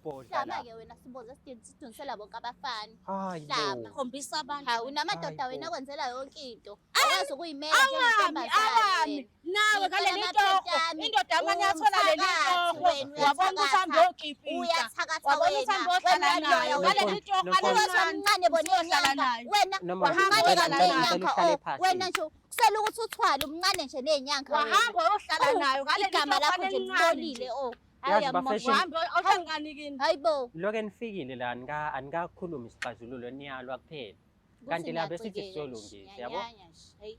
ubhodla la. Hlama-ke wena Siboza sidonsela bonke abafana. Hayi Hlama. Khombisa abantu. Hawu unamadoda Hayi wena bo. kwenzela yonke into. Akwazi ukuyimela Awami nawe ngale litoko indoda yamanye yathola leli toko wabona ukuthi hambe yokhipha uyathakatha wabona ukuthi hambe yohlala nayo ngale litoko omncane wena wena nje kusela ukuthi uthwale umncane nje nezinyanga wahamba yohlala nayo ngale igama litoko lakho nje libolile Yazi bafashion. uhambe awuhlangani kini hayibo Loke nifikile la anikakhuluma isixazululo niyalwa kuphela. Kanti la besithi siyolungisa yabo.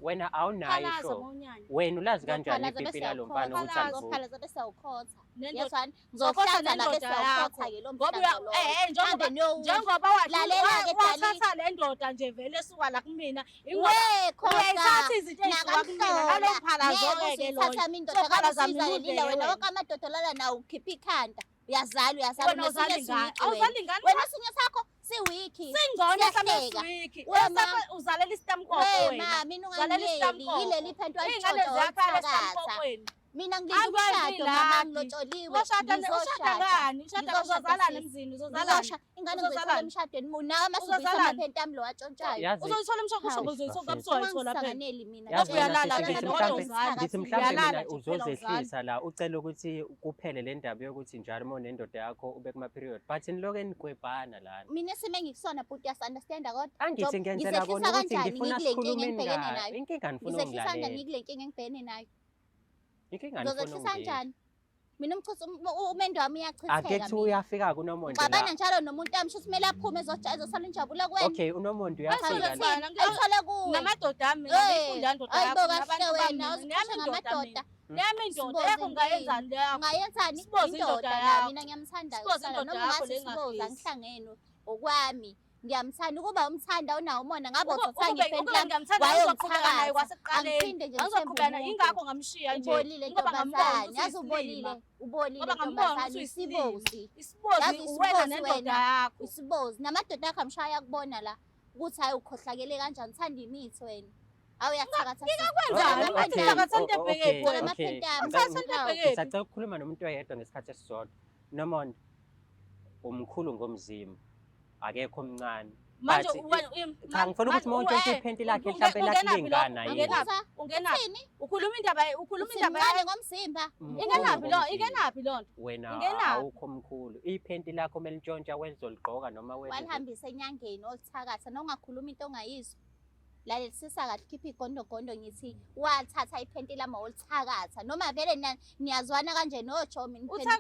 Wena awunayo isho. Wena ulazi kanjani ipipi lalomfana ukuthi alivuke. phalaza bese ukhotha nendoda ngizohlanza la bese ukhotha ke lo mhlangano njengoba wathatha le ndoda nje vele esuka la kumina uyayithatha izinto ezisuka kumina ngalo mphalazo-ke loyo wena wonke amadoda lala nawo ukhipha ikhanda uyazala wena uzala ingane awuzali ingane wena isinye sakho siwiki singona sameswiki uzalela isitamkoko wena mina uzalela ungangiyeli isitamkoko yileli phento iy'ngane ziyakhala esitamkokweni mina ngilinda umshado mama ngilotsholiwe ushada ngani ushada uzozalana emzini uzozalana ingane ngizoyithola emshadweni nawe masuzisa amaphento ami lo watshontshayo uzoyithola emshadweni uzoyithola kabuzoyithola phela ungangisanganeli mina Yazi uyalala ngithi wena, mhlambe uzozala. ngithi mhlambe Uyalala mina nje phela uzozehlisa la ucela ukuthi kuphele le ndaba yokuthi njalo uma unendoda yakho ube kuma period but niloke nikwebhana lana. mina isimo engikusona but uyasunderstanda kodwa Angithi ngenzela kona ukuthi ngifuna sikhulumeni ngayo. Inkinga ngifuna ngizehlisa kanjani ungilalela. ngikule nkinga engibhekene nayo Inkinga ngifuna ngizozehlisa ungiyela. kanjani mina umendo wami uyachitheka Ake kuthi uyafika kuNomonde ngixabana la. njalo nomuntu wami shuthi kumele aphume ezosala injabulo kuwena Okay uNomonde uyafika la. ayithole kuwe namadoda ami ngifunda ndoda hayibo yakho kahle wena nami uziphathe ngamadoda nami indoda yakho ngayenzani le yakho ungayenzani Siboza indoda indoda la yakho. mina ngiyamthanda Siboza indoda noma yakho ngathi le siboza engafisi. ngihlangene okwami ngiyamthanda ukuba umthanda unawo umona ngabe uzothanga Ukube iphendla ngiyamthanda ngizoqhubeka naye kwasekuqaleni angiphinde nje ngizoqhubeka naye ngithembe ingakho ngamshiya nje ubolile ngoba ngambona ntombazane yazi ukuthi ubolile Ngoba ngambona ntombazane ukuthi isibozi isibozi Yazi uwena isibozi nendoda wena. yakho isibozi namadoda akho amshaya kubona la ukuthi hayi ukhohlakele kanjani uthanda imithi wena awuyathakatha kwenzani Okay, uthakatha into okay, ebhekephi okay. wena amaphenti ami Uthatha into ebhekephi Ngisacela ukukhuluma nomuntu oyedwa ngesikhathi esisodwa. Nomonde umkhulu ngomzimba akekho omncane. manje But cha ngifuna ukuthi uma untshontshe iphenti lakhe mhlawumbe lakulingana yini. ungenaphi ukhuluma indaba usimncane ngomzimba ingenaphi lo ingenaphi lonto Wena Ingenaphi? awukho mkhulu. Iphenti lakho melintshontsha wezoliqoka noma wenza. walihambisa enyangeni olithakatha nongakhuluma into ongayizwa lalelisisa kahle khipha igondogondo ngithi wathatha iphenti lami olithakatha noma vele niyazwana kanje nojomi uthakatha